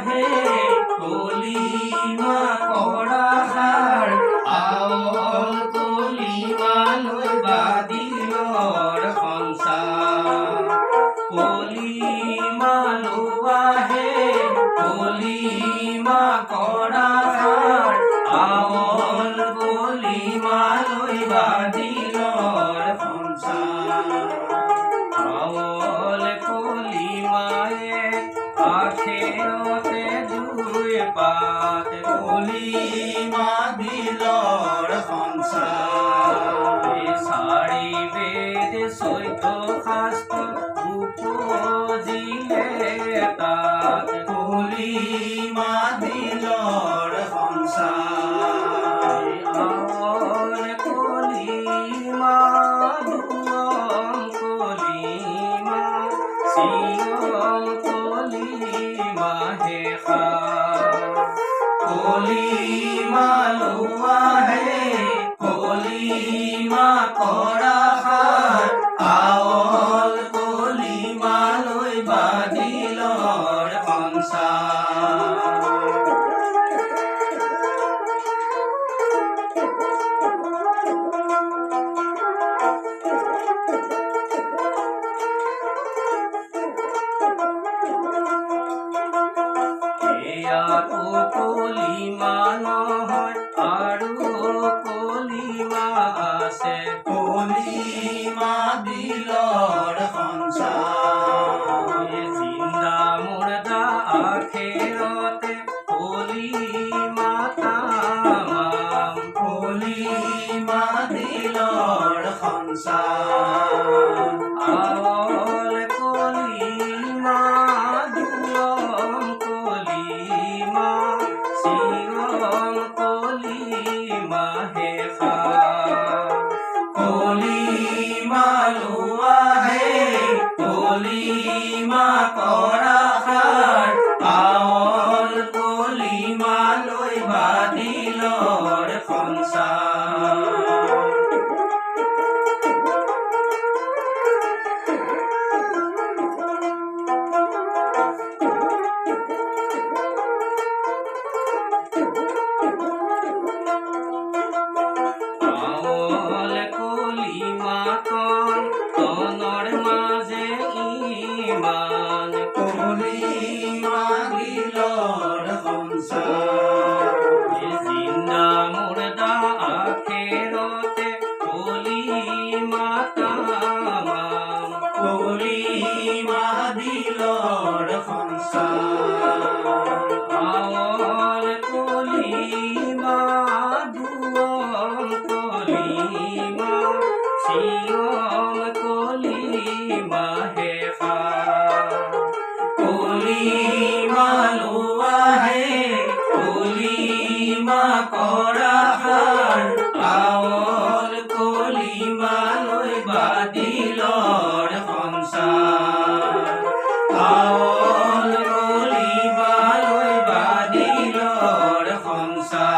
হে কলিমা কৰা সাৰ আৱল কলিমালৈ বাদিলৰ সংসাৰ কলিমা লোৱা হে কলিমা কৰা সাৰ আৱল কলিমালৈ বাদিলৰ সংসাৰ আৱল কলিমায়ে আখেৰতে দুই পাত কলিমা দিলৰ সংসাৰ চাৰি বেদ চৈধ্য শাস্ত্ৰ উপজিলে তাত কলিমা দিলৰ সংসাৰ আৱল কলিমা দুৱম কলিমা চিয়ম কলিমা হেষা কলিমা লোৱা হে কলিমা কৰা সাৰ আৱল কলিমালৈ বাদিলৰ সংসাৰ এয়াতো কলিমা নহয় আৰু কলিমা আছে কলিমা দিলৰ সংসাৰ জিন্দা মুৰ্দা আখেৰতে কলিমা তামাম কলিমা দিলৰ সংসাৰ আৱল কলিমা দুৱম কলিমা চিয়ম কলিমা হেষা কলিমা লোৱা হে কলিমা কৰা সাৰ আৱল কলিমালৈ বাদিলৰ সংসাৰ আৱল কলিমা তনৰ মাজে ইমান কলিমা দিলৰ সংসাৰ জিন্দা মুৰ্দা আখেৰতে কলিমা তামাম কলিমা দিলৰ সংসাৰ আৱল কলিমা দুৱম কলিমা চিয়ম কলিমা হেষা কলিমা লোৱা হে কলিমা কৰা সাৰ আৱল কলিমালৈ বাদিলৰ সংসাৰ আৱল কলিমালৈ বাদিলৰ সংসাৰ